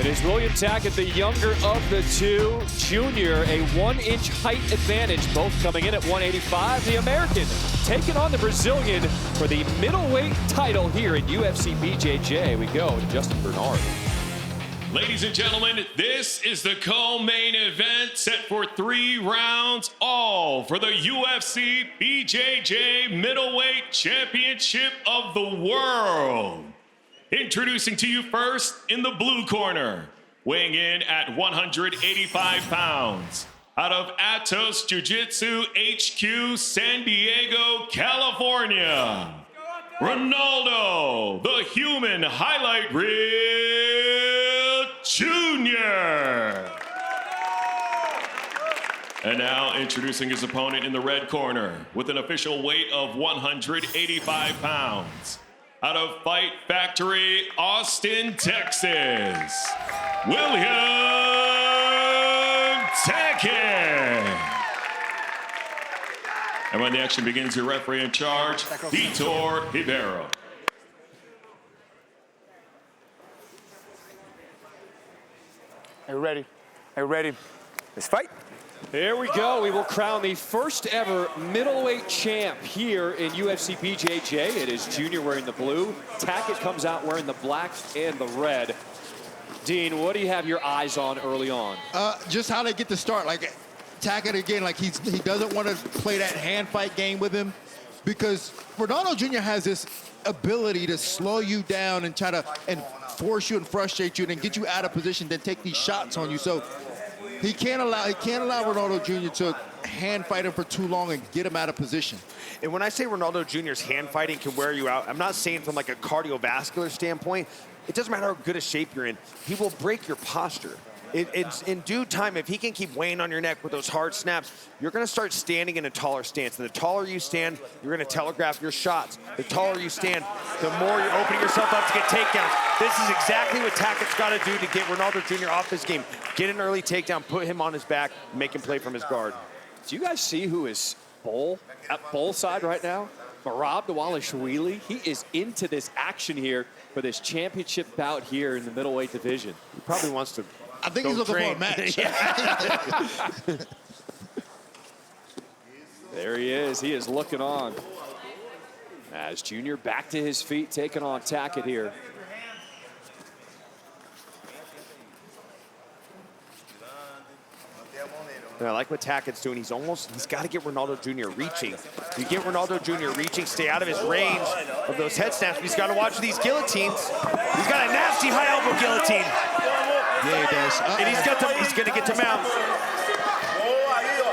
It is William Tackett, the younger of the two. Junior, a 1-inch height advantage, both coming in at 185. The American taking on the Brazilian for the middleweight title here in UFC BJJ. We go to Justin Bernard. Ladies and gentlemen, this is the co-main event set for 3 rounds, all for the UFC BJJ Middleweight Championship of the World. Introducing to you first in the blue corner, weighing in at 185 pounds, out of Atos Jiu-Jitsu HQ, San Diego, California, Ronaldo, the Human Highlight Reel Jr. And now introducing his opponent in the red corner with an official weight of 185 pounds. Out of Fight Factory, Austin, Texas, William Tackett. And when the action begins, your referee in charge, Vitor Ribeiro. Are you ready? Are you ready? Let's fight. Here we go. We will crown the first ever middleweight champ here in UFC BJJ. It is Junior wearing the blue. Tackett comes out wearing the black and the red. Dean, what do you have your eyes on early on? Just how they get to start. Like Tackett again, like he doesn't want to play that hand fight game with him, because Ronaldo Jr. has this ability to slow you down and try to force you and frustrate you and then get you out of position, then take these shots on you. So he can't allow Ronaldo Jr. to hand fight him for too long and get him out of position. And when I say Ronaldo Jr.'s hand fighting can wear you out, I'm not saying from like a cardiovascular standpoint. It doesn't matter how good a shape you're in. He will break your posture. It's in due time, if he can keep weighing on your neck with those hard snaps, you're going to start standing in a taller stance. And the taller you stand, you're going to telegraph your shots. The taller you stand, the more you're opening yourself up to get takedowns. This is exactly what Tackett's got to do to get Ronaldo Jr. off his game. Get an early takedown, put him on his back, make him play from his guard. Do you guys see who is at bull side right now? Merab Dvalishvili. He is into this action here for this championship bout here in the middleweight division. He probably wants to. I think he's looking for a match. There he is. He is looking on. As Junior back to his feet, taking on Tackett here. And I like what Tackett's doing. He's got to get Ronaldo Jr. reaching. You get Ronaldo Jr. reaching, stay out of his range of those head snaps. He's got to watch these guillotines. He's got a nasty high elbow guillotine. Yeah, he does. And he's going to get to mount.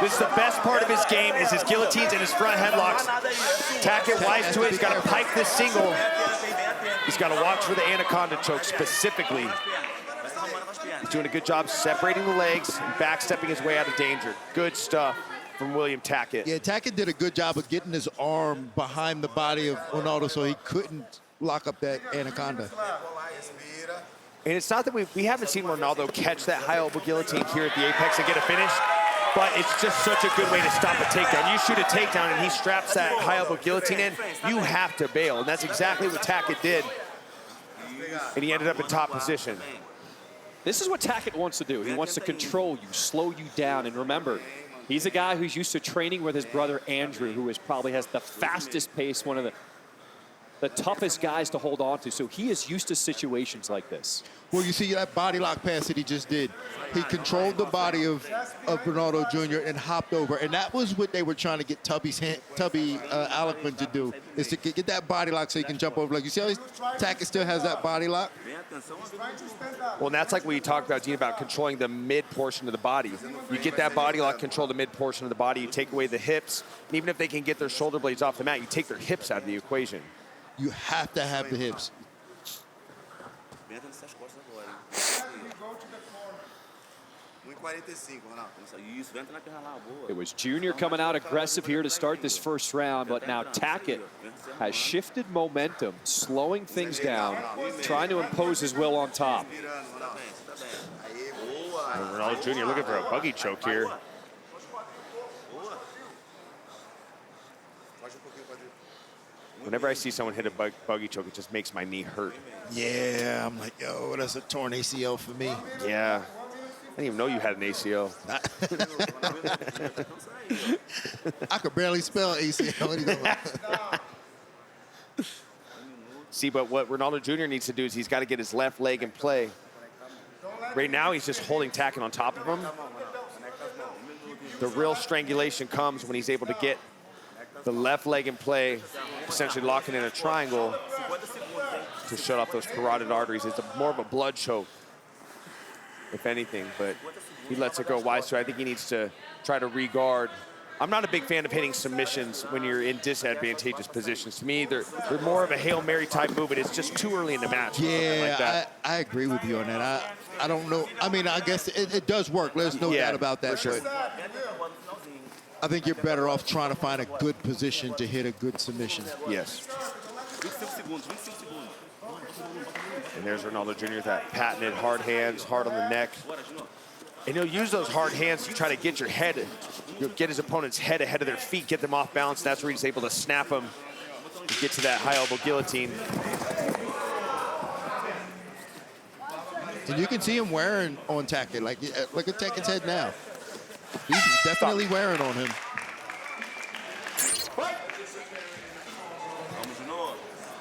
This is the best part of his game, is his guillotines and his front headlocks. Tackett wise to it. He's got to pipe this single. He's got to watch for the anaconda choke specifically. He's doing a good job separating the legs and backstepping his way out of danger. Good stuff from William Tackett. Yeah, Tackett did a good job of getting his arm behind the body of Ronaldo so he couldn't lock up that anaconda. And it's not that we haven't seen Ronaldo catch that high elbow guillotine here at the Apex and get a finish, but it's just such a good way to stop a takedown. You shoot a takedown and he straps that high elbow guillotine in, you have to bail. And that's exactly what Tackett did. And he ended up in top position. This is what Tackett wants to do. He wants to control you, slow you down. And remember, he's a guy who's used to training with his brother Andrew, who probably has the fastest pace, one of the toughest guys to hold on to. So he is used to situations like this. Well, you see that body lock pass that he just did. He controlled the body of Ronaldo Jr. and hopped over. And that was what they were trying to get Tubby Alekman to do, is to get that body lock so he can jump over. Like, you see how Tackett still has that body lock? Well, and that's like what you talked about, Dean, about controlling the mid portion of the body. You get that body lock, control the mid portion of the body, you take away the hips. And even if they can get their shoulder blades off the mat, you take their hips out of the equation. You have to have the hips. It was Junior coming out aggressive here to start this first round, but now Tackett has shifted momentum, slowing things down, trying to impose his will on top. And Ronaldo Jr. looking for a buggy choke here. Whenever I see someone hit a buggy choke, it just makes my knee hurt. Yeah, I'm like, yo, that's a torn ACL for me. Yeah. I didn't even know you had an ACL. I could barely spell ACL. See, but what Ronaldo Jr. needs to do is he's got to get his left leg in play. Right now, he's just holding Tackett on top of him. The real strangulation comes when he's able to get the left leg in play, essentially locking in a triangle to shut off those carotid arteries. It's more of a blood choke, if anything, but he lets it go wide, so I think he needs to try to re-guard. I'm not a big fan of hitting submissions when you're in disadvantageous positions. To me, they're more of a Hail Mary type move, and it's just too early in the match. Yeah, like that. I agree with you on that. I don't know. I mean, I guess it does work. There's no doubt about that. For sure. But I think you're better off trying to find a good position to hit a good submission. Yes. And there's Ronaldo Jr. with that patented hard hands, hard on the neck. And he'll use those hard hands to try to get your head, get his opponent's head ahead of their feet, get them off balance. That's where he's able to snap them and get to that high elbow guillotine. And you can see him wearing on Tackett. Like, look at Tackett's head now. He's definitely wearing on him.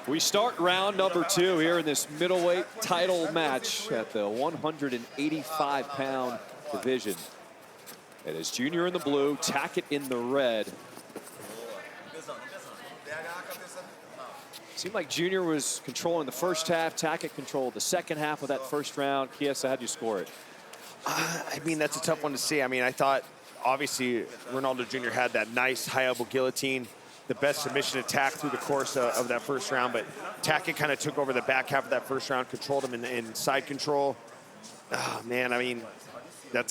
We start round number 2 here in this middleweight title match at the 185-pound division. It is Junior in the blue, Tackett in the red. Seemed like Junior was controlling the first half. Tackett controlled the second half of that first round. Kiesa, how'd you score it? I mean, that's a tough one to see. I mean, I thought, obviously, Ronaldo Jr. had that nice high elbow guillotine, the best submission attack through the course of that first round, but Tackett kind of took over the back half of that first round, controlled him in side control. Oh, man, I mean, I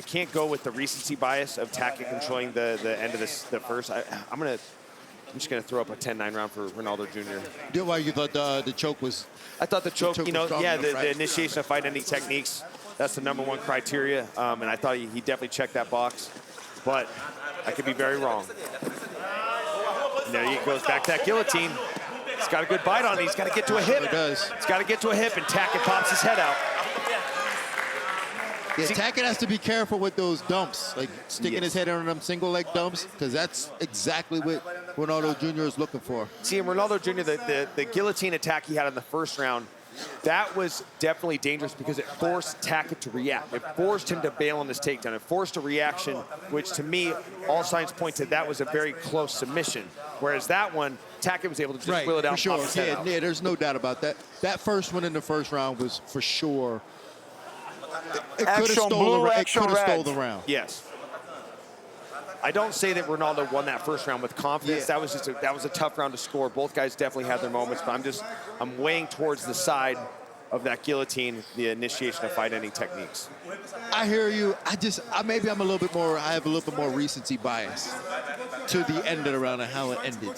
can't go with the recency bias of Tackett controlling the end of the first. I'm just gonna throw up a 10-9 round for Ronaldo Jr. Why you thought the choke was? I thought the choke, you know, yeah, enough, the initiation of fight ending techniques, that's the #1 criteria, and I thought he definitely checked that box, but I could be very wrong. And there he goes back to that guillotine. He's got a good bite on it. He's got to get to a hip. He does. He's got to get to a hip, and Tackett pops his head out. Yeah, Tackett has to be careful with those dumps, like sticking his head on them single leg dumps, because that's exactly what Ronaldo Jr. is looking for. See, Ronaldo Jr., the guillotine attack he had in the first round, that was definitely dangerous because it forced Tackett to react. It forced him to bail on this takedown. It forced a reaction, which to me, all signs point to that was a very close submission. Whereas that one, Tackett was able to just wheel it out. For sure. Pop his head out. Yeah, there's no doubt about that. That first one in the first round was for sure. It could have stole the round. Yes. I don't say that Ronaldo won that first round with confidence. Yeah. That was a tough round to score. Both guys definitely had their moments, but I'm weighing towards the side of that guillotine, the initiation of fight-ending techniques. I hear you. Maybe I'm a little bit more. I have a little bit more recency bias to the end of the round and how it ended.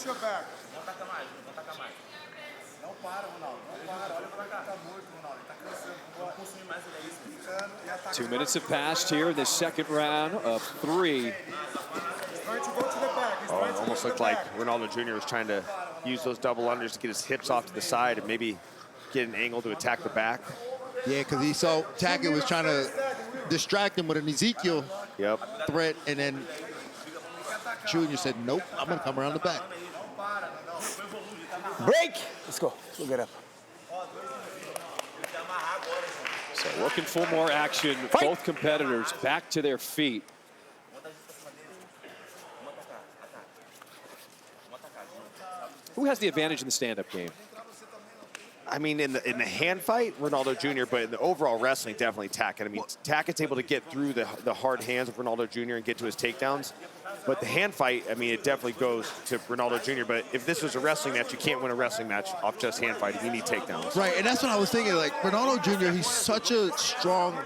2 minutes have passed here in the second round of 3. Oh, it almost looked like Ronaldo Jr. was trying to use those double unders to get his hips off to the side and maybe get an angle to attack the back. Yeah, because he saw Tackett was trying to distract him with an Ezekiel threat, and then Junior said, nope, I'm going to come around the back. Break! Let's go get up. So looking for more action. Fight. Both competitors back to their feet. Who has the advantage in the stand-up game? I mean, in the hand fight, Ronaldo Jr., but in the overall wrestling, definitely Tackett. I mean, Tackett's able to get through the hard hands of Ronaldo Jr. and get to his takedowns. But the hand fight, I mean, it definitely goes to Ronaldo Jr. But if this was a wrestling match, you can't win a wrestling match off just hand fighting. You need takedowns. Right, and that's what I was thinking. Like, Ronaldo Jr., he's such a strong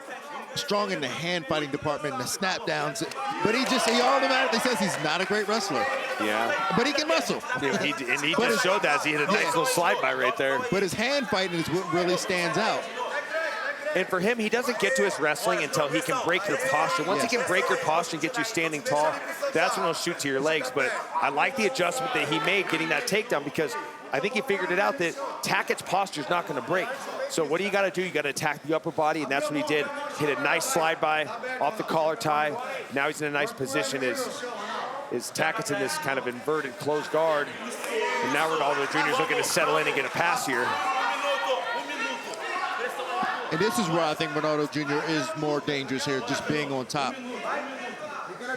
in the hand fighting department, the snap downs. But he automatically says he's not a great wrestler. Yeah. But he can wrestle. Yeah, he just showed that as he hit a nice little slide by right there. But his hand fighting is what really stands out. And for him, he doesn't get to his wrestling until he can break your posture. Once he can break your posture and get you standing tall, that's when he'll shoot to your legs. But I like the adjustment that he made getting that takedown, because I think he figured it out that Tackett's posture is not going to break. So what do you got to do? You got to attack the upper body, and that's what he did. Hit a nice slide by off the collar tie. Now he's in a nice position as Tackett's in this kind of inverted closed guard. And now Ronaldo Jr. is looking to settle in and get a pass here. And this is where I think Ronaldo Jr. is more dangerous here, just being on top.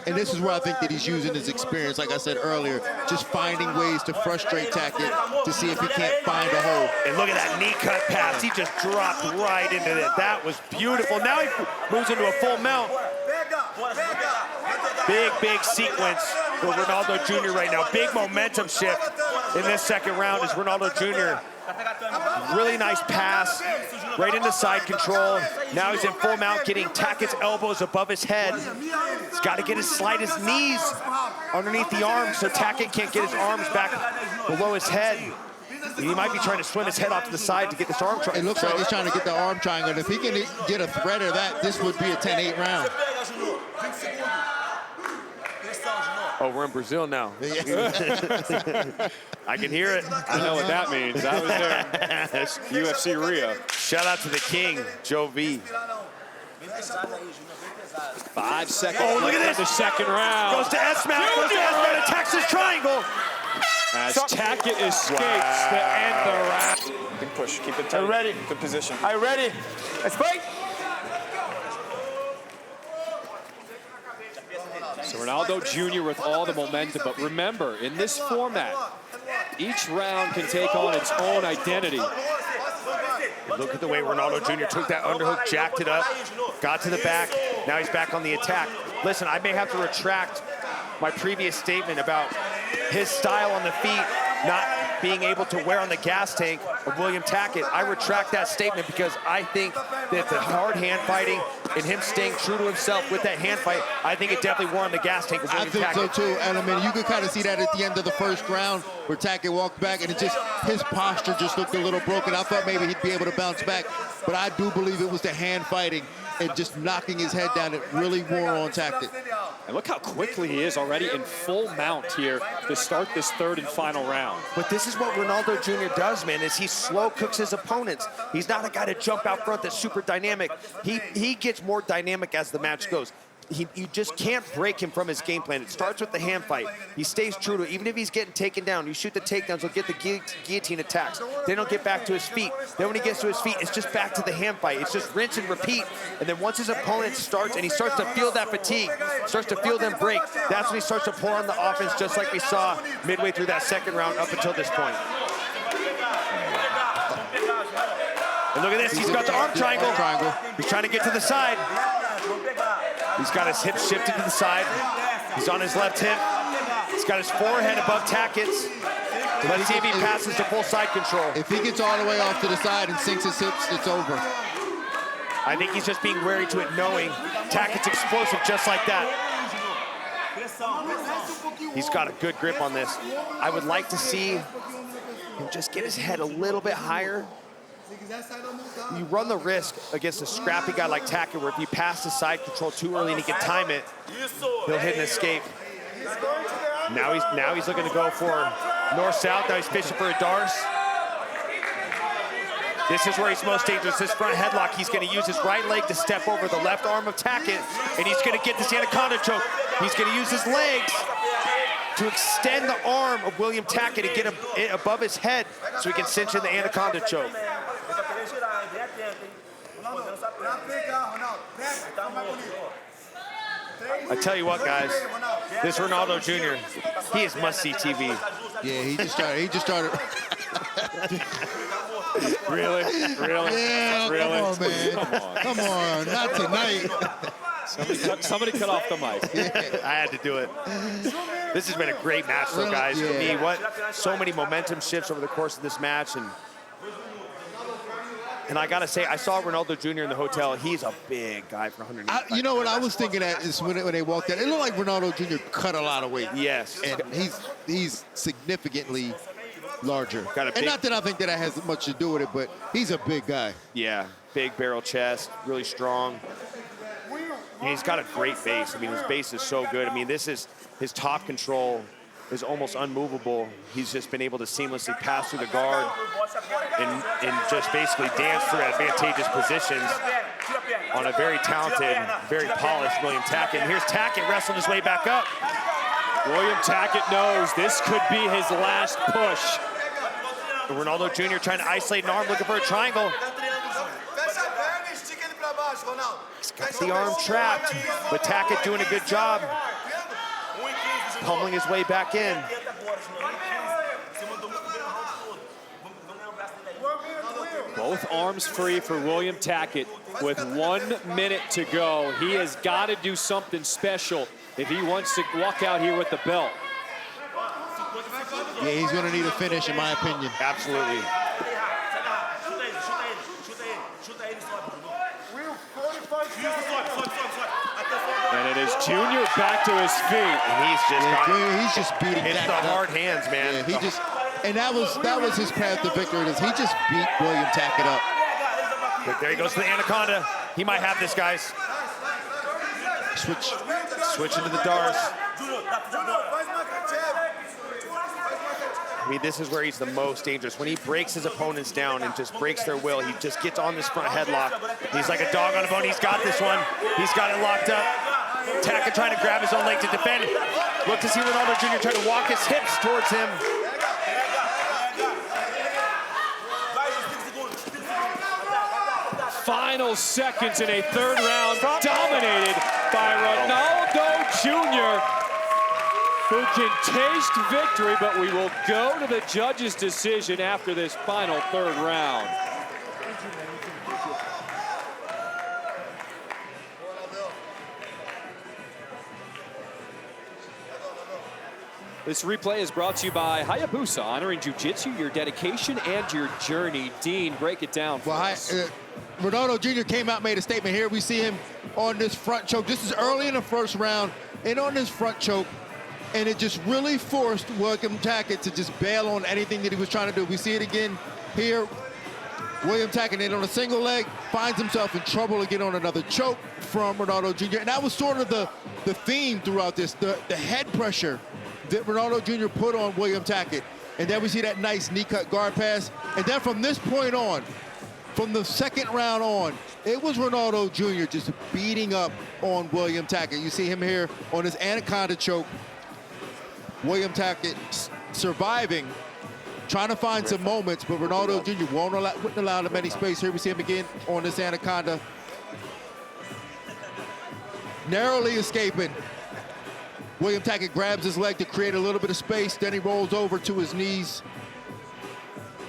And this is where I think that he's using his experience, like I said earlier, just finding ways to frustrate Tackett to see if he can't find a hole. And look at that knee cut pass. He just dropped right into it. That was beautiful. Now he moves into a full mount. Big sequence for Ronaldo Jr. right now. Big momentum shift in this second round as Ronaldo Jr. Really nice pass, right into side control. Now he's in full mount, getting Tackett's elbows above his head. He's got to slide his knees underneath the arms so Tackett can't get his arms back below his head. He might be trying to swim his head off to the side to get this arm triangle. It looks like he's trying to get the arm triangle. And if he can get a threat of that, this would be a 10-8 round. Oh, we're in Brazil now. I can hear it. I know what that means. I was there. UFC Rio. Shout out to the king, Joe V. 5 seconds. Oh, look at this. The second round. Goes to S-Mount, attacks his triangle. As Tackett escapes to end the round. Big push, keep it tight. Ready. Good position. Are you ready? Let's fight. So Ronaldo Jr. with all the momentum, but remember, in this format, each round can take on its own identity. Look at the way Ronaldo Jr. took that underhook, jacked it up, got to the back. Now he's back on the attack. Listen, I may have to retract my previous statement about his style on the feet not being able to wear on the gas tank of William Tackett. I retract that statement because I think that the hard hand fighting and him staying true to himself with that hand fight, I think it definitely wore on the gas tank of William Tackett. I think so too, and I mean, you could kind of see that at the end of the first round where Tackett walked back and his posture just looked a little broken. I thought maybe he'd be able to bounce back, but I do believe it was the hand fighting and just knocking his head down that really wore on Tackett. And look how quickly he is already in full mount here to start this third and final round. But this is what Ronaldo Jr. does, man, is he slow cooks his opponents. He's not a guy to jump out front that's super dynamic. He gets more dynamic as the match goes. You just can't break him from his game plan. It starts with the hand fight. He stays true to it. Even if he's getting taken down, you shoot the takedowns, he'll get the guillotine attacks. Then he'll get back to his feet. Then when he gets to his feet, it's just back to the hand fight. It's just rinse and repeat. And then once his opponent starts, and he starts to feel that fatigue, starts to feel them break, that's when he starts to pour on the offense, just like we saw midway through that second round up until this point. And look at this, he's got the arm triangle. He's trying to get to the side. He's got his hips shifted to the side. He's on his left hip. He's got his forehead above Tackett's. Let's see if he passes to full side control. If he gets all the way off to the side and sinks his hips, it's over. I think he's just being wary to it, knowing Tackett's explosive just like that. He's got a good grip on this. I would like to see him just get his head a little bit higher. You run the risk against a scrappy guy like Tackett, where if you pass the side control too early and he can time it, he'll hit and escape. Now he's looking to go for north-south. Now he's fishing for a Darce. This is where he's most dangerous. This front headlock, he's going to use his right leg to step over the left arm of Tackett, and he's going to get this anaconda choke. He's going to use his legs to extend the arm of William Tackett and get him above his head so he can cinch in the anaconda choke. I tell you what, guys, this Ronaldo Jr., he is must-see TV. Yeah, he just started. Really? Yeah, Really? come on, man. Come on, not tonight. Somebody cut off the mic. I had to do it. This has been a great match, though, guys. For me, so many momentum shifts over the course of this match, and I gotta say, I saw Ronaldo Jr. in the hotel. He's a big guy for 100. You know what I was thinking at is when they walked in, it looked like Ronaldo Jr. cut a lot of weight. Yes. And he's significantly larger. Got a big, and not that I think that has much to do with it, but he's a big guy. Yeah. big barrel chest, really strong. And he's got a great base. I mean, his base is so good. I mean, this is his top control is almost unmovable. He's just been able to seamlessly pass through the guard and just basically dance through advantageous positions on a very talented, very polished William Tackett. And here's Tackett wrestling his way back up. William Tackett knows this could be his last push. Ronaldo Jr. trying to isolate an arm, looking for a triangle. He's got the arm trapped, but Tackett doing a good job. Pummeling his way back in. Both arms free for William Tackett with 1 minute to go. He has got to do something special if he wants to walk out here with the belt. Yeah, he's going to need a finish, in my opinion. Absolutely. And it is Junior back to his feet. And He's just beating it's Tackett the up. hard hands, man. Yeah, he just, and that was his path to victory. He just beat William Tackett up. But there he goes to the anaconda. He might have this, guys. Switch into the Dars. I mean, this is where he's the most dangerous. When he breaks his opponents down and just breaks their will, he just gets on this front headlock. He's like a dog on a bone. He's got this one. He's got it locked up. Tackett trying to grab his own leg to defend. Look to see Ronaldo Jr. trying to walk his hips towards him. Final seconds in a third round dominated by Ronaldo Jr., who can taste victory, but we will go to the judge's decision after this final third round. This replay is brought to you by Hayabusa, honoring Jiu-Jitsu, your dedication and your journey. Dean, break it down for us. Ronaldo Jr. came out, made a statement here. We see him on this front choke. This is early in the first round, and on this front choke, and it just really forced William Tackett to just bail on anything that he was trying to do. We see it again here. William Tackett, and on a single leg, finds himself in trouble again on another choke from Ronaldo Jr. And that was sort of the theme throughout this, the head pressure that Ronaldo Jr. put on William Tackett. And then we see that nice knee cut guard pass. And then from this point on, from the second round on, it was Ronaldo Jr. just beating up on William Tackett. You see him here on his anaconda choke. William Tackett surviving, trying to find some moments, but Ronaldo Jr. wouldn't allow him any space. Here we see him again on this anaconda. Narrowly escaping. William Tackett grabs his leg to create a little bit of space, then he rolls over to his knees.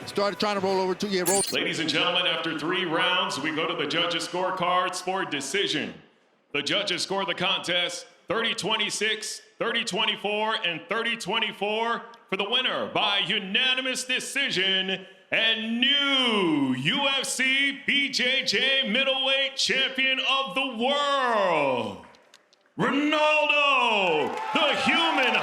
Started trying to roll over to, Ladies and gentlemen, after 3 rounds, we go to the judges' scorecards for decision. The judges score the contest 30-26, 30-24, and 30-24 for the winner by unanimous decision and new UFC BJJ middleweight champion of the world, Ronaldo, the Human